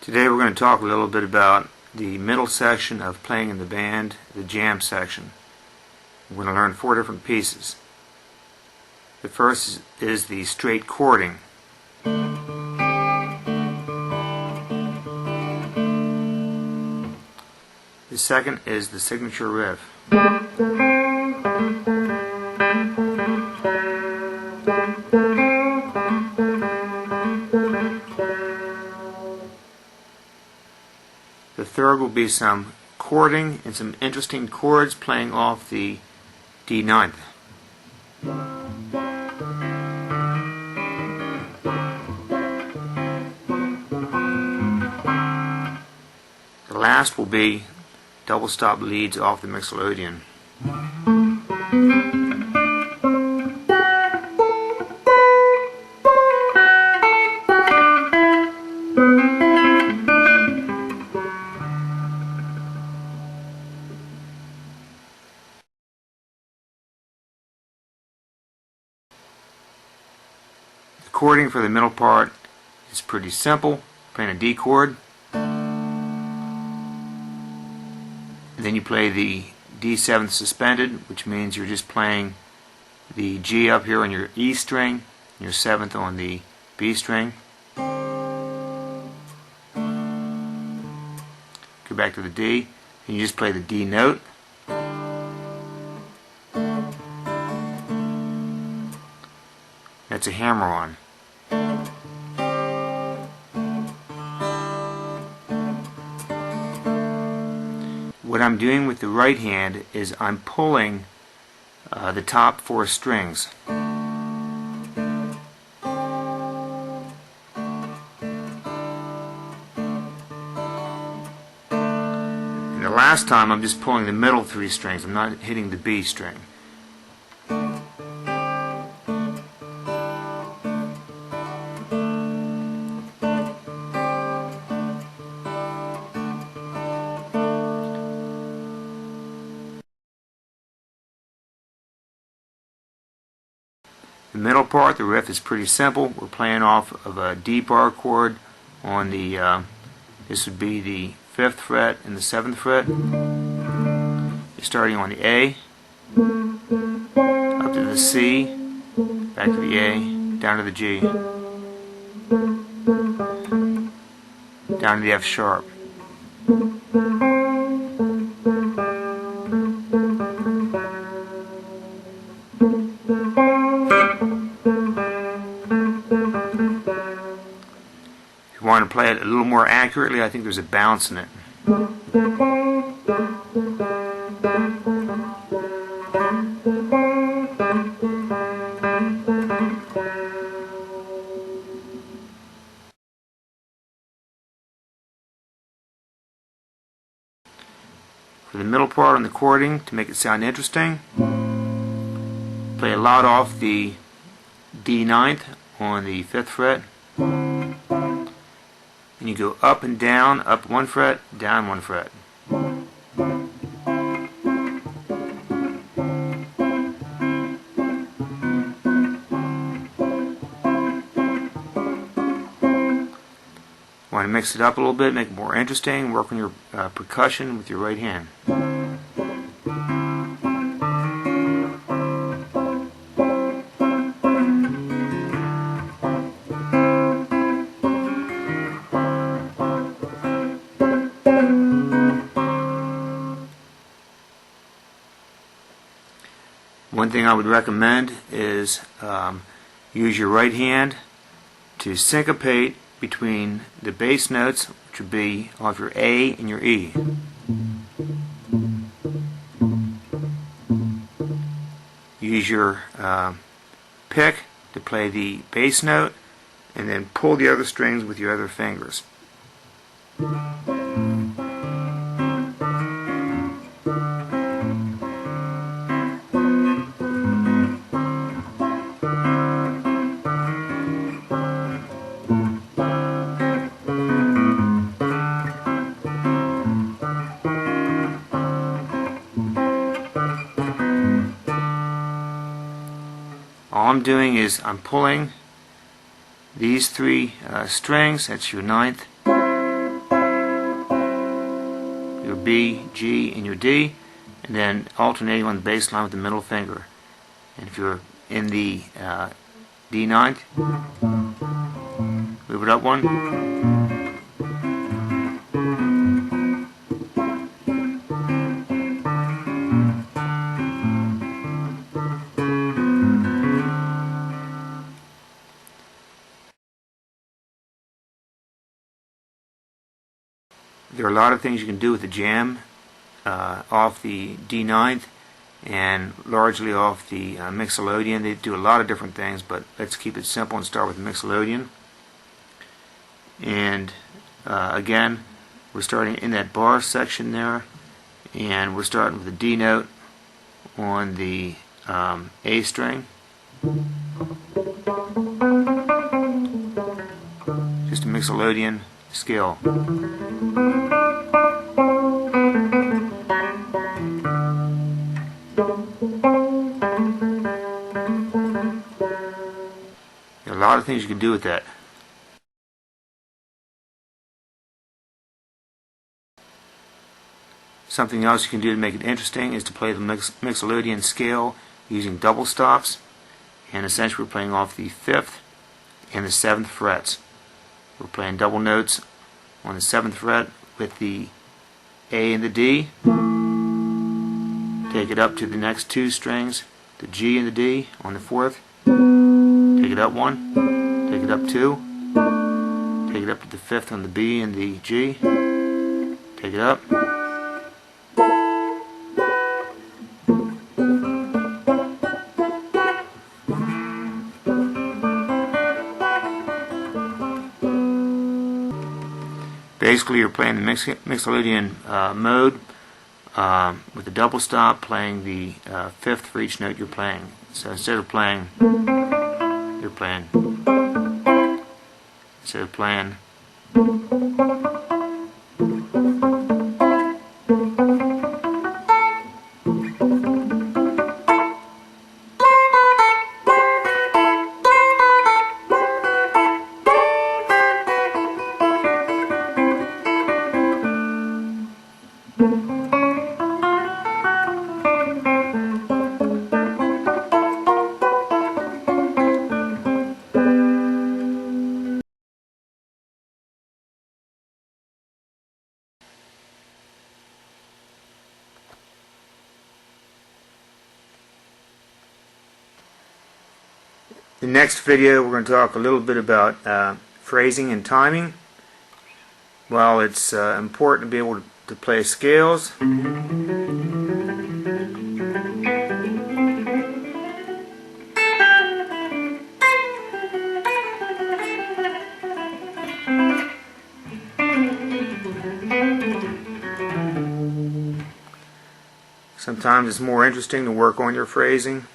Today we're going to talk a little bit about the middle section of playing in the band, the jam section. We're going to learn 4 different pieces. The first is the straight chording. The second is the signature riff. The third will be some chording and some interesting chords playing off the D9. The last will be double stop leads off the Mixolydian. The chording for the middle part is pretty simple, playing a D chord. Then you play the D7 suspended, which means you're just playing the G up here on your E string, and your 7th on the B string. Go back to the D, and you just play the D note. That's a hammer-on. What I'm doing with the right hand is I'm pulling the top 4 strings. And the last time I'm just pulling the middle 3 strings. I'm not hitting the B string. The middle part, the riff, is pretty simple. We're playing off of a D bar chord on the, this would be the 5th fret and the 7th fret. You're starting on the A, up to the C, back to the A, down to the G, down to the F sharp. If you want to play it a little more accurately, I think there's a bounce in it. For the middle part on the chording, to make it sound interesting, play a lot off the D9th on the 5th fret. And you go up and down, up 1 fret, down 1 fret. Want to mix it up a little bit, make it more interesting, work on your percussion with your right hand. One thing I would recommend is use your right hand to syncopate between the bass notes, which would be off your A and your E. Use your pick to play the bass note, and then pull the other strings with your other fingers. All I'm doing is I'm pulling these 3 strings, that's your 9th, B, G, and your D, and then alternating on the bass line with the middle finger. And if you're in the D9th, move it up one. There are a lot of things you can do with the jam off the D9th and largely off the Mixolydian. They do a lot of different things, but let's keep it simple and start with the Mixolydian. And again, we're starting in that bar section there, and we're starting with the D note on the A string. Just a Mixolydian scale. There are a lot of things you can do with that. Something else you can do to make it interesting is to play the Mixolydian scale using double stops, and essentially we're playing off the 5th and the 7th frets. We're playing double notes on the 7th fret with the A and the D. Take it up to the next two strings, the G and the D on the 4th. Take it up one, take it up two, take it up to the 5th on the B and the G. Take it up. Basically, you're playing the Mixolydian mode with the double stop, playing the 5th for each note you're playing. So instead of playing, you're playing. Instead of playing. The next video we're going to talk a little bit about phrasing and timing. While it's important to be able to play scales, sometimes it's more interesting to work on your phrasing.